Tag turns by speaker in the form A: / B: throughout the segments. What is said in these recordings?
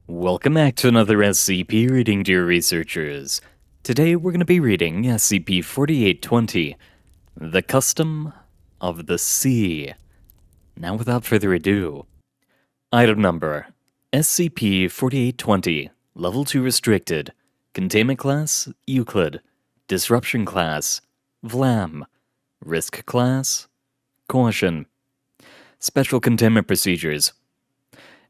A: Welcome back to another SCP reading, dear researchers. Today we're going to be reading SCP-4820, The Custom of the Sea. Now without further ado, item number, SCP-4820, Level 2 Restricted, Containment Class, Euclid, Disruption Class, VLAM, Risk Class, Caution. Special Containment Procedures.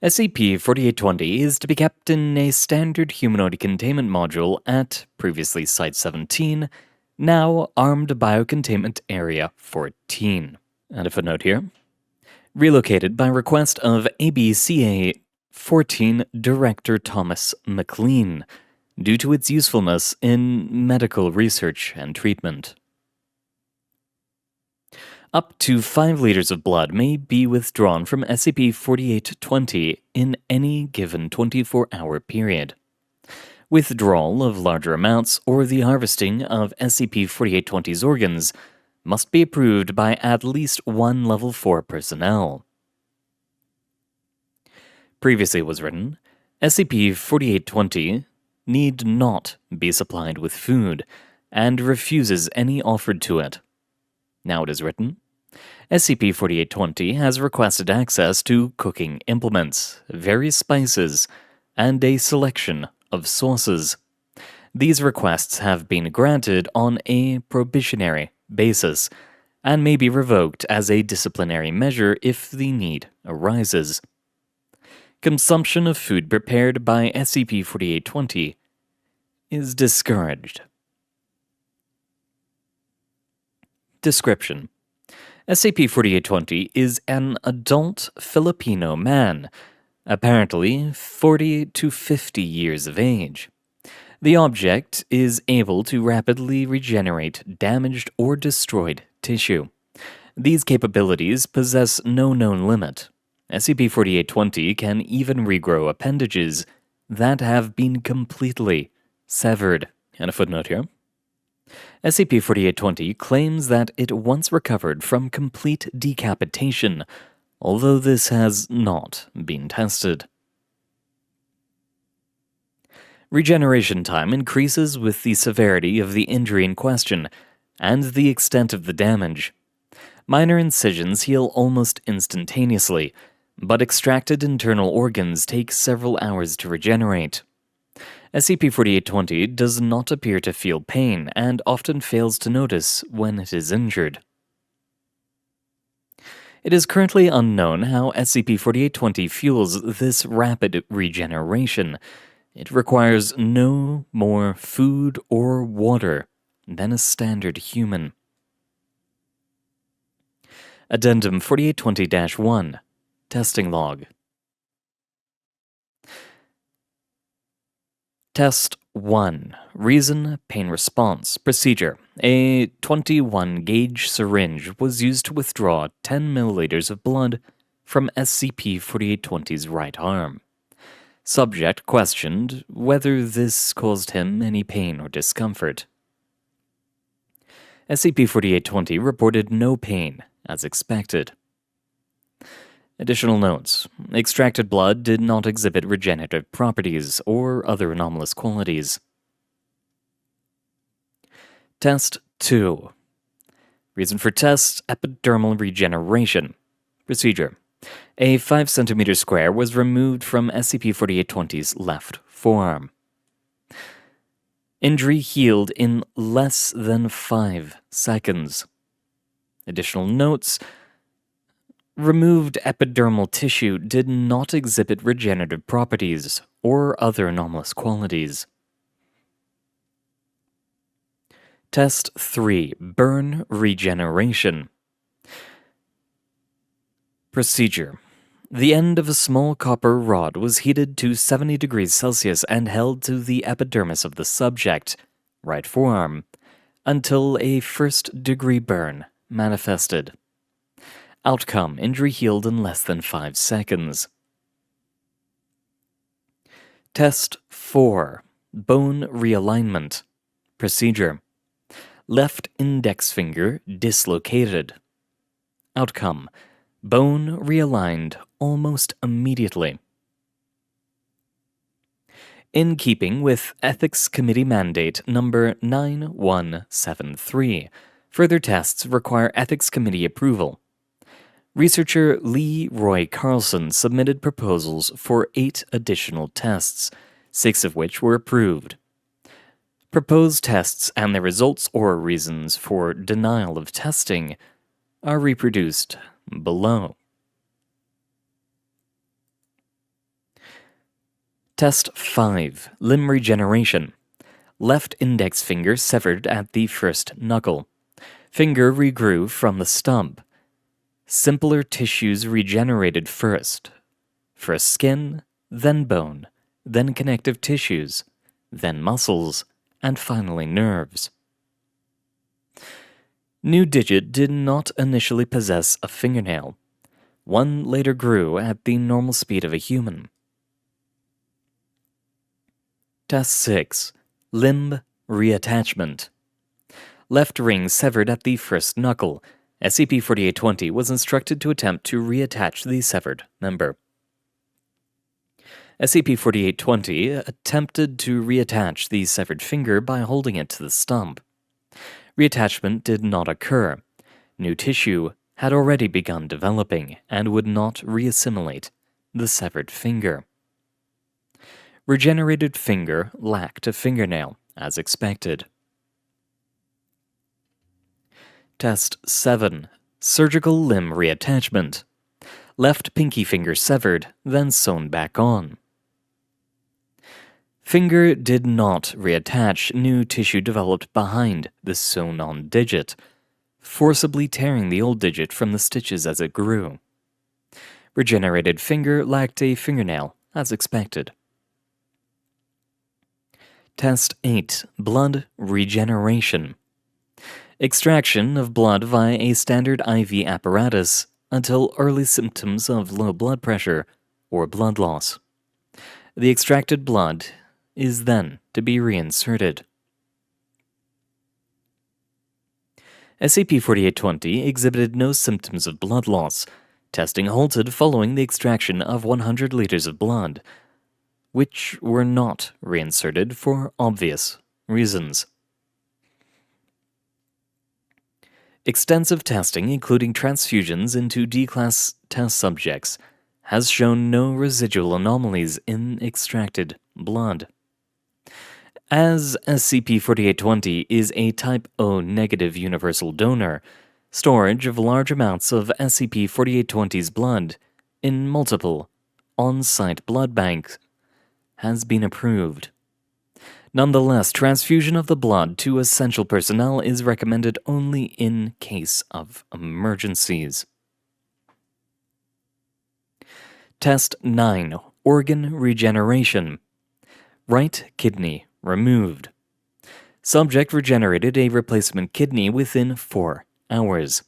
A: SCP-4820 is to be kept in a standard humanoid containment module at previously Site-17, now Armed Biocontainment Area 14. And a footnote here. Relocated by request of ABCA 14 Director Thomas McLean, due to its usefulness in medical research and treatment. Up to 5 liters of blood may be withdrawn from SCP-4820 in any given 24-hour period. Withdrawal of larger amounts or the harvesting of SCP-4820's organs must be approved by at least one Level 4 personnel. Previously was written, SCP-4820 need not be supplied with food, and refuses any offered to it. Now it is written, SCP-4820 has requested access to cooking implements, various spices, and a selection of sauces. These requests have been granted on a probationary basis and may be revoked as a disciplinary measure if the need arises. Consumption of food prepared by SCP-4820 is discouraged. Description: SCP-4820 is an adult Filipino man, apparently 40 to 50 years of age. The object is able to rapidly regenerate damaged or destroyed tissue. These capabilities possess no known limit. SCP-4820 can even regrow appendages that have been completely severed. And a footnote here. SCP-4820 claims that it once recovered from complete decapitation, although this has not been tested. Regeneration time increases with the severity of the injury in question and the extent of the damage. Minor incisions heal almost instantaneously, but extracted internal organs take several hours to regenerate. SCP-4820 does not appear to feel pain and often fails to notice when it is injured. It is currently unknown how SCP-4820 fuels this rapid regeneration. It requires no more food or water than a standard human. Addendum 4820-1 Testing Log. Test 1. Reason, Pain Response, Procedure. A 21-gauge syringe was used to withdraw 10 milliliters of blood from SCP-4820's right arm. Subject questioned whether this caused him any pain or discomfort. SCP-4820 reported no pain, as expected. Additional notes. Extracted blood did not exhibit regenerative properties or other anomalous qualities. Test 2. Reason for test, epidermal regeneration. Procedure. A 5 cm square was removed from SCP-4820's left forearm. Injury healed in less than 5 seconds. Additional notes. Removed epidermal tissue did not exhibit regenerative properties or other anomalous qualities. Test 3. Burn regeneration. Procedure. The end of a small copper rod was heated to 70 degrees Celsius and held to the epidermis of the subject, right forearm, until a first-degree burn manifested. Outcome: injury healed in less than 5 seconds. Test 4. Bone realignment. Procedure. Left index finger dislocated. Outcome: bone realigned almost immediately. In keeping with Ethics Committee Mandate number 9173, further tests require Ethics Committee approval. Researcher Lee Roy Carlson submitted proposals for 8 additional tests, 6 of which were approved. Proposed tests and their results or reasons for denial of testing are reproduced below. Test 5. Limb regeneration. Left index finger severed at the first knuckle. Finger regrew from the stump. Simpler tissues regenerated first. First skin, then bone, then connective tissues, then muscles, and finally nerves. New digit did not initially possess a fingernail. One later grew at the normal speed of a human. Test 6. Limb reattachment. Left ring severed at the first knuckle. SCP-4820 was instructed to attempt to reattach the severed member. SCP-4820 attempted to reattach the severed finger by holding it to the stump. Reattachment did not occur. New tissue had already begun developing and would not reassimilate the severed finger. Regenerated finger lacked a fingernail, as expected. Test 7. Surgical limb reattachment. Left pinky finger severed, then sewn back on. Finger did not reattach. New tissue developed behind the sewn-on digit, forcibly tearing the old digit from the stitches as it grew. Regenerated finger lacked a fingernail, as expected. Test 8. Blood regeneration. Extraction of blood via a standard IV apparatus until early symptoms of low blood pressure or blood loss. The extracted blood is then to be reinserted. SCP-4820 exhibited no symptoms of blood loss. Testing halted following the extraction of 100 liters of blood, which were not reinserted for obvious reasons. Extensive testing, including transfusions into D-class test subjects, has shown no residual anomalies in extracted blood. As SCP-4820 is a Type O negative universal donor, storage of large amounts of SCP-4820's blood in multiple on-site blood banks has been approved. Nonetheless, transfusion of the blood to essential personnel is recommended only in case of emergencies. Test 9. Organ regeneration. Right kidney removed. Subject regenerated a replacement kidney within 4 hours.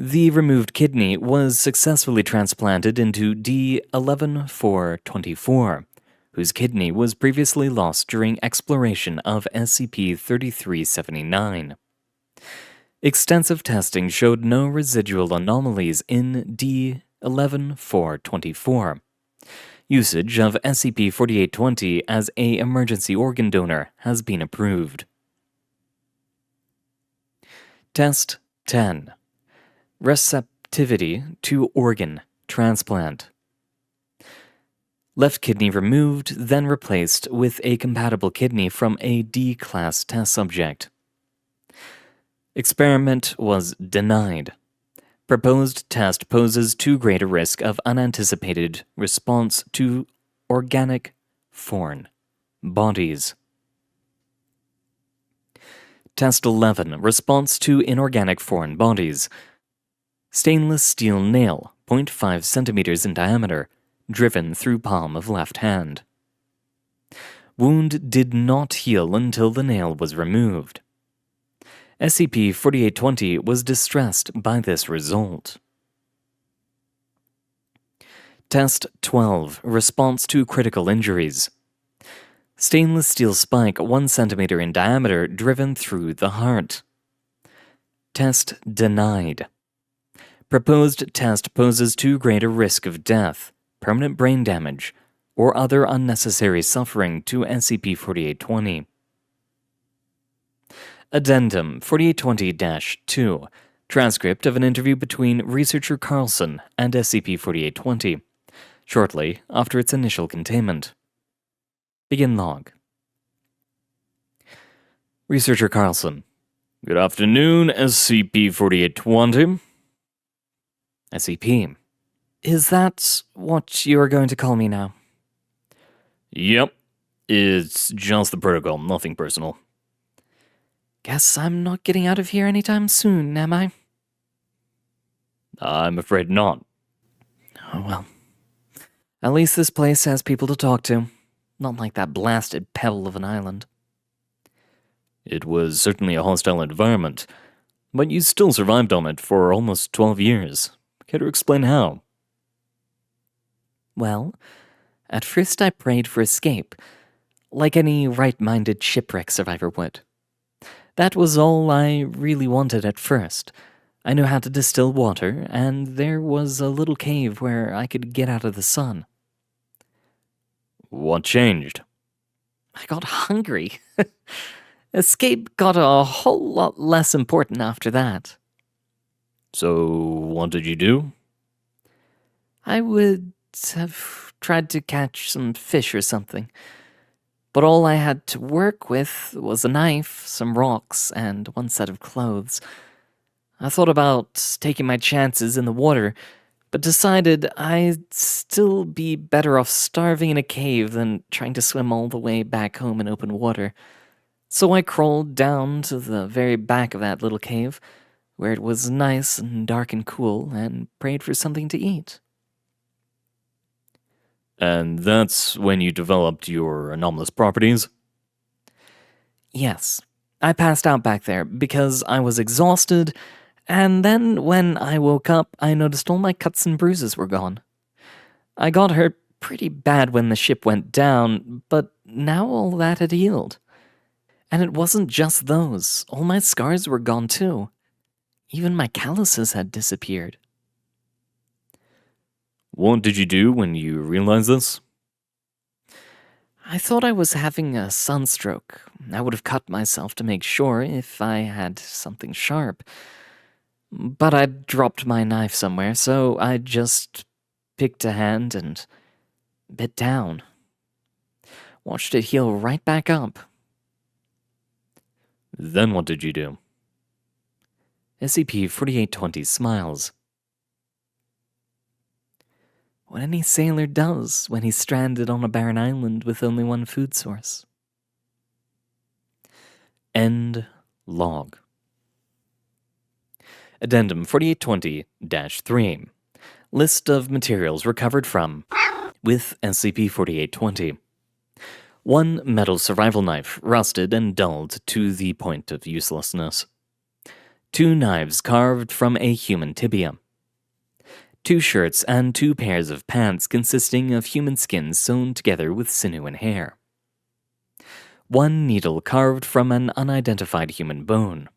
A: The removed kidney was successfully transplanted into D11424, whose kidney was previously lost during exploration of SCP-3379. Extensive testing showed no residual anomalies in D11424. Usage of SCP-4820 as an emergency organ donor has been approved. Test 10. Receptivity to organ transplant. Left kidney removed, then replaced with a compatible kidney from a D-class test subject. Experiment was denied. Proposed test poses too great a risk of unanticipated response to organic foreign bodies. Test 11. Response to inorganic foreign bodies. Stainless steel nail, 0.5 centimeters in diameter, driven through palm of left hand. Wound did not heal until the nail was removed. SCP-4820 was distressed by this result. Test 12. Response to critical injuries. Stainless steel spike 1 centimeter in diameter driven through the heart. Test denied. Proposed test poses too great a risk of death, permanent brain damage, or other unnecessary suffering to SCP-4820. Addendum 4820-2, transcript of an interview between researcher Carlson and SCP-4820, shortly after its initial containment. Begin log. Researcher Carlson. Good afternoon, SCP-4820. SCP. Is that what you are going to call me now? Yep. It's just the protocol, nothing personal. Guess I'm not getting out of here anytime soon, am I? I'm afraid not. Oh well. At least this place has people to talk to. Not like that blasted pebble of an island. It was certainly a hostile environment, but you still survived on it for almost 12 years. Care to explain how? Well, at first I prayed for escape, like any right-minded shipwreck survivor would. That was all I really wanted at first. I knew how to distill water, and there was a little cave where I could get out of the sun. What changed? I got hungry. Escape got a whole lot less important after that. So, what did you do? I would have tried to catch some fish or something. But all I had to work with was a knife, some rocks, and one set of clothes. I thought about taking my chances in the water, but decided I'd still be better off starving in a cave than trying to swim all the way back home in open water. So I crawled down to the very back of that little cave, where it was nice and dark and cool, and prayed for something to eat. And that's when you developed your anomalous properties? Yes. I passed out back there because I was exhausted, and then when I woke up, I noticed all my cuts and bruises were gone. I got hurt pretty bad when the ship went down, but now all that had healed. And it wasn't just those. All my scars were gone too. Even my calluses had disappeared. What did you do when you realized this? I thought I was having a sunstroke. I would have cut myself to make sure if I had something sharp. But I'd dropped my knife somewhere, so I just picked a hand and bit down. Watched it heal right back up. Then what did you do? SCP-4820 smiles. What any sailor does when he's stranded on a barren island with only one food source. End log. Addendum 4820-3. List of materials recovered from with SCP-4820. 1 metal survival knife, rusted and dulled to the point of uselessness. 2 knives carved from a human tibia. 2 shirts and 2 pairs of pants consisting of human skin sewn together with sinew and hair. 1 needle carved from an unidentified human bone.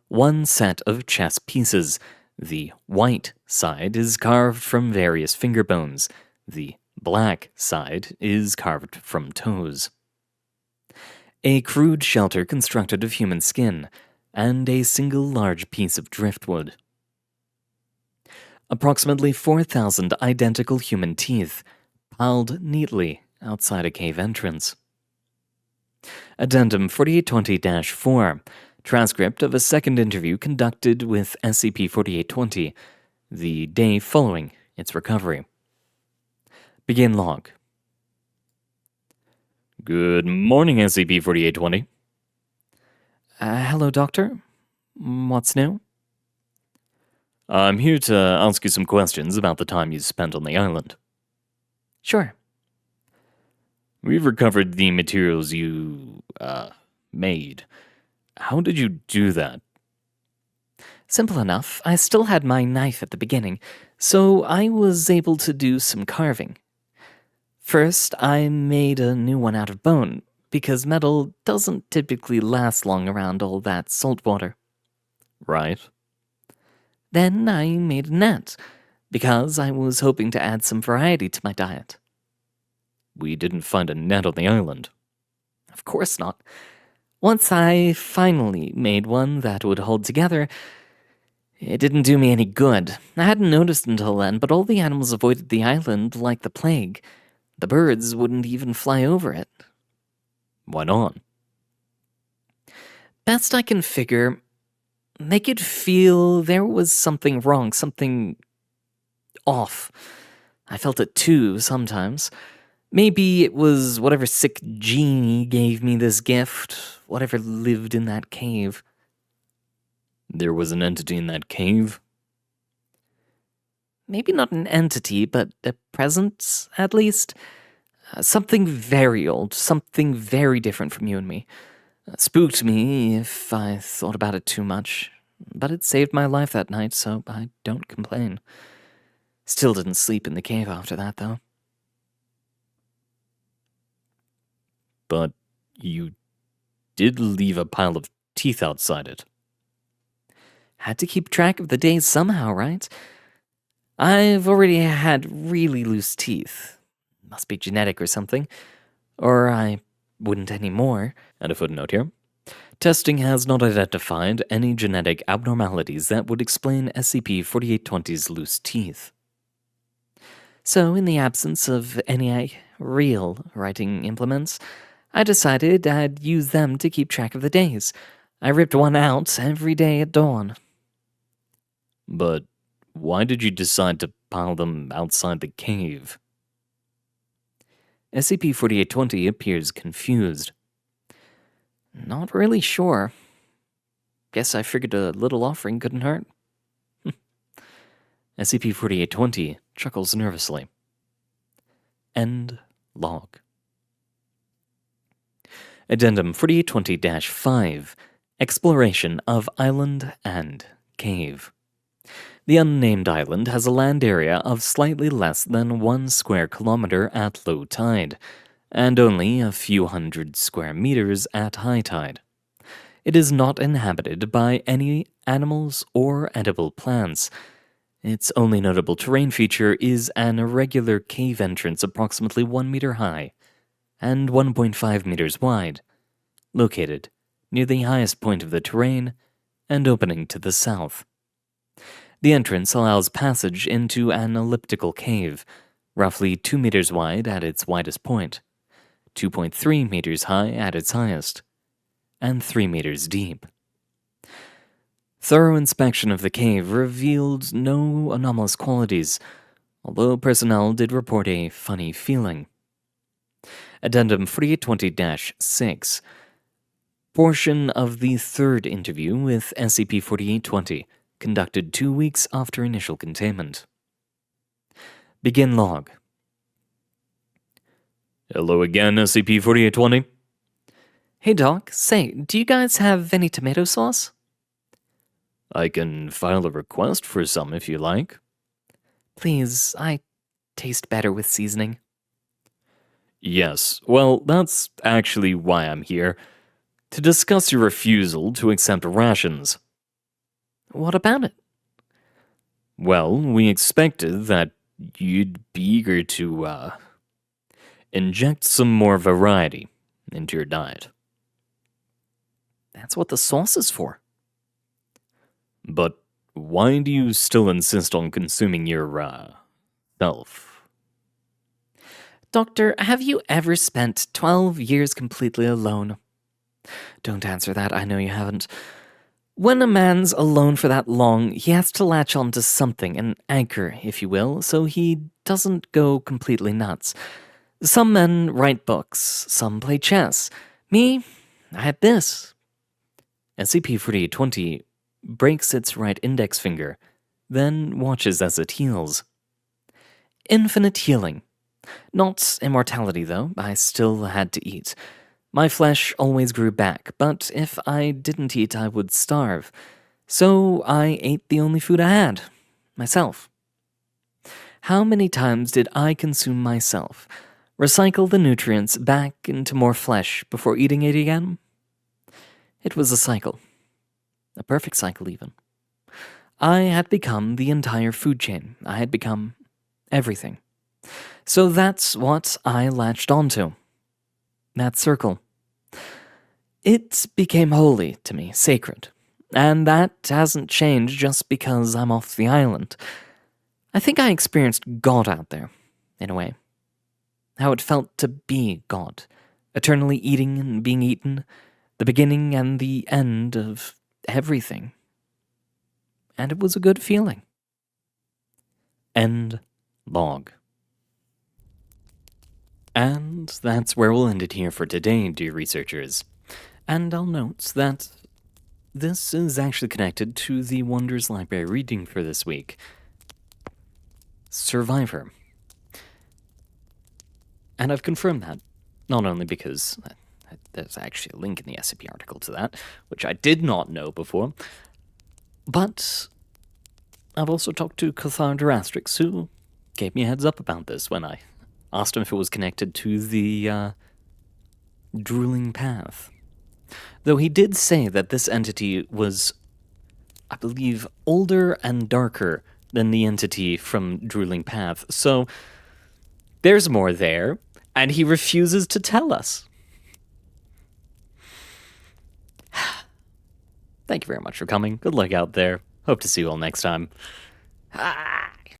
A: 1 set of chess pieces. The white side is carved from various finger bones. The black side is carved from toes. A crude shelter constructed of human skin, and a single large piece of driftwood. Approximately 4,000 identical human teeth, piled neatly outside a cave entrance. Addendum 4820-4, transcript of a second interview conducted with SCP-4820, the day following its recovery. Begin log. Good morning, SCP-4820. Hello, Doctor. What's new? I'm here to ask you some questions about the time you spent on the island. Sure. We've recovered the materials you, made. How did you do that? Simple enough. I still had my knife at the beginning, so I was able to do some carving. First, I made a new one out of bone, because metal doesn't typically last long around all that salt water. Right. Then I made a net, because I was hoping to add some variety to my diet. We didn't find a net on the island. Of course not. Once I finally made one that would hold together, it didn't do me any good. I hadn't noticed until then, but all the animals avoided the island like the plague. The birds wouldn't even fly over it. Why not? Best I can figure, they could feel there was something wrong, something off. I felt it too, sometimes. Maybe it was whatever sick genie gave me this gift, whatever lived in that cave. There was an entity in that cave? Maybe not an entity, but a presence, at least. Something very old, something very different from you and me. Spooked me if I thought about it too much, but it saved my life that night, so I don't complain. Still didn't sleep in the cave after that, though. But you did leave a pile of teeth outside it. Had to keep track of the days somehow, right? I've already had really loose teeth. Must be genetic or something. Or I wouldn't anymore. And a footnote here. Testing has not identified any genetic abnormalities that would explain SCP-4820's loose teeth. So, in the absence of any real writing implements, I decided I'd use them to keep track of the days. I ripped one out every day at dawn. But why did you decide to pile them outside the cave? SCP-4820 appears confused. Not really sure. Guess I figured a little offering couldn't hurt. SCP-4820 chuckles nervously. End log. Addendum 4820-5 Exploration of Island and Cave. The unnamed island has a land area of slightly less than 1 square kilometer at low tide, and only a few hundred square meters at high tide. It is not inhabited by any animals or edible plants. Its only notable terrain feature is an irregular cave entrance approximately 1 meter high and 1.5 meters wide, located near the highest point of the terrain and opening to the south. The entrance allows passage into an elliptical cave, roughly 2 meters wide at its widest point, 2.3 meters high at its highest, and 3 meters deep. Thorough inspection of the cave revealed no anomalous qualities, although personnel did report a funny feeling. Addendum 4820-6 Portion of the third interview with SCP-4820, conducted 2 weeks after initial containment. Begin log. Hello again, SCP-4820. Hey Doc, say, do you guys have any tomato sauce? I can file a request for some if you like. Please, I taste better with seasoning. Yes, well, that's actually why I'm here. To discuss your refusal to accept rations. What about it? Well, we expected that you'd be eager to, inject some more variety into your diet. That's what the sauce is for. But why do you still insist on consuming your, self? Doctor, have you ever spent 12 years completely alone? Don't answer that, I know you haven't. When a man's alone for that long, he has to latch on to something, an anchor, if you will, so he doesn't go completely nuts. Some men write books, some play chess. Me, I had this. SCP-4820 breaks its right index finger, then watches as it heals. Infinite healing. Not immortality, though. I still had to eat. My flesh always grew back, but if I didn't eat, I would starve. So I ate the only food I had, myself. How many times did I consume myself, recycle the nutrients back into more flesh before eating it again? It was a cycle. A perfect cycle, even. I had become the entire food chain. I had become everything. So that's what I latched onto. That circle. It became holy to me, sacred. And that hasn't changed just because I'm off the island. I think I experienced God out there, in a way. How it felt to be God, eternally eating and being eaten, the beginning and the end of everything. And it was a good feeling. End log. And that's where we'll end it here for today, dear researchers. And I'll note that this is actually connected to the Wonders Library reading for this week. Survivor. And I've confirmed that, not only because there's actually a link in the SCP article to that, which I did not know before, but I've also talked to Cathar Durastrix, who gave me a heads up about this when I asked him if it was connected to the Drooling Path. Though he did say that this entity was, I believe, older and darker than the entity from Drooling Path, so there's more there, and he refuses to tell us. Thank you very much for coming. Good luck out there. Hope to see you all next time.